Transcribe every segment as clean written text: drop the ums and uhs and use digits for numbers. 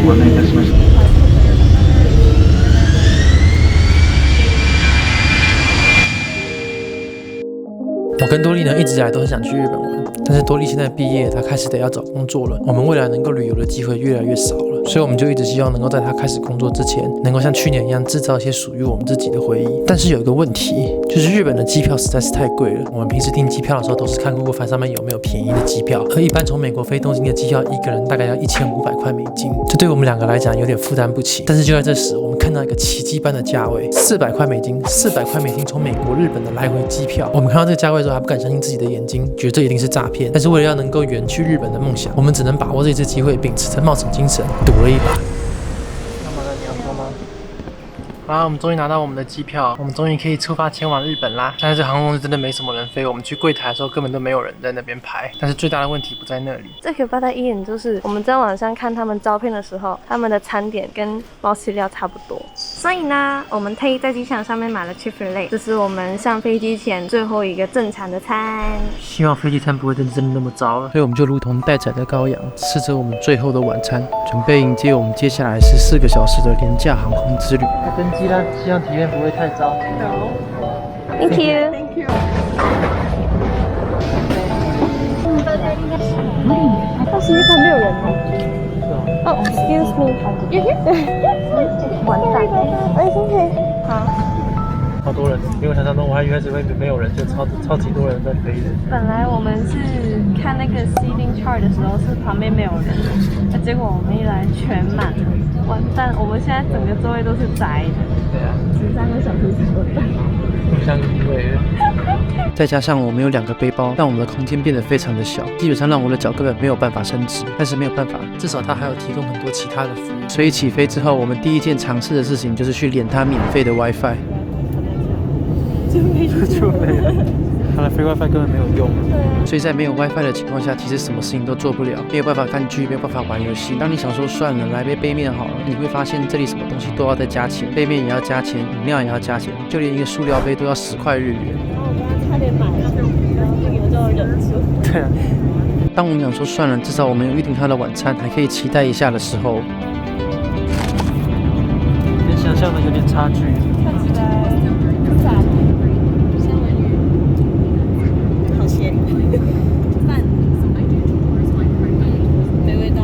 ご案内いたしました。我跟多莉呢一直以来都很想去日本玩，但是多莉现在毕业，她开始得要找工作了，我们未来能够旅游的机会越来越少了，所以我们就一直希望能够在她开始工作之前，能够像去年一样制造一些属于我们自己的回忆。但是有一个问题，就是日本的机票实在是太贵了。我们平时订机票的时候都是看 Google 翻上面有没有便宜的机票，而一般从美国飞东京的机票，一个人大概要1500块美金，这对我们两个来讲有点负担不起。但是就在这时，我们看到一个奇迹般的价位，400块美金，400块美金从美国日本的来回机票。我们看到这个价位之后还不敢相信自己的眼睛，觉得这一定是诈骗。但是为了要能够远去日本的梦想，我们只能把握这次机会，秉持着冒险精神，赌了一把。干嘛呢？你要说吗？好，我们终于拿到我们的机票，我们终于可以出发前往日本啦。但是这航空公司真的没什么人飞，我们去柜台的时候根本都没有人在那边排。但是最大的问题不在那里，最可怕的一点就是我们在网上看他们照片的时候，他们的餐点跟猫饲料差不多。所以呢，我们特意在机场上面买了 Chick-fil-A， 这是我们上飞机前最后一个正常的餐。希望飞机餐不会真的那么糟了。所以我们就如同待宰的羔羊，吃着我们最后的晚餐，准备迎接我们接下来14个小时的廉价航空之旅。登机啦，希望体验不会太糟。Thank you. Thank you. 但是他没有人吗？哦，excuse me. You here? 完蛋。哎，OK。好。好多人，比我想象中，我还以为只会没有人，就超级多人在飞的。本来我们是看那个 seating chart 的时候是旁边没有人，结果我们一来全满了，完蛋！我们现在整个座位都是窄的。对啊，13个小时是多短？互相依偎的。再加上我们有2个背包，让我们的空间变得非常的小，基本上让我的脚根本没有办法伸直。但是没有办法，至少它还有提供很多其他的服务。所以起飞之后，我们第一件尝试的事情就是去连它免费的 WiFi。就没了。看来飞 WiFi 根本没有用，所以在没有 WiFi 的情况下，其实什么事情都做不了，没有办法看剧，没有办法玩游戏。当你想说算了，来杯杯面好了，你会发现这里什么东西都要再加钱，杯面也要加钱，饮料也要加钱，就连一个塑料杯都要10块日元。然后我刚刚差点买了，然后这个就忍住。对啊。当我们想说算了，至少我们有预定他的晚餐，还可以期待一下的时候，跟想象的有点差距。看起来不咋地。没味道。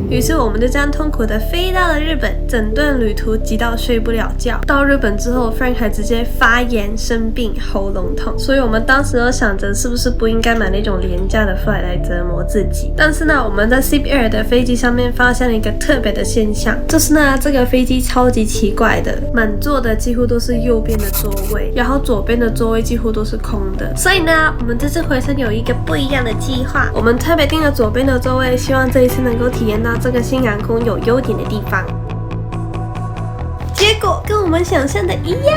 于是我们就这样痛苦的飞到了日本，整段旅途急到睡不了觉。到日本之后 ，Frank 还直接发炎生病，喉咙痛，所以我们当时都想着是不是不应该买那种廉价的 flight 来折磨自己。但是呢，我们在 Zip Air 的飞机上面发现了一个特别的现象，就是呢，这个飞机超级奇怪的，满座的几乎都是右边的座位，然后左边的座位几乎都是空的。所以呢，我们这次回程有一个不一样的计划，我们特别订了左边的座位，希望这一次能够体验到这个新航空有优点的地方。结果跟我们想象的一样，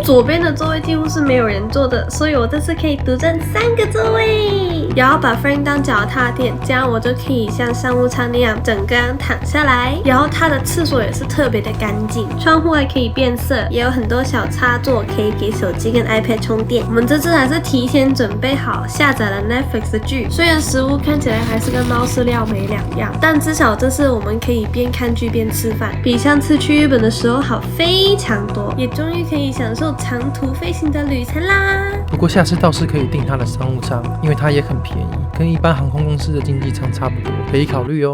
左边的座位几乎是没有人坐的，所以我这次可以独占3个座位，然后把 Frank 当脚踏垫，这样我就可以像商务舱那样整个人躺下来。然后它的厕所也是特别的干净，窗户还可以变色，也有很多小插座可以给手机跟 iPad 充电。我们这次还是提前准备好下载了 Netflix 的剧，虽然食物看起来还是跟猫饲料没两样，但至少这次我们可以边看剧边吃饭，比上次去日本的时候好非常多，也终于可以享受长途飞行的旅程啦。不过下次倒是可以订它的商务舱，因为它也很便宜，跟一般航空公司的经济舱差不多，可以考虑哦。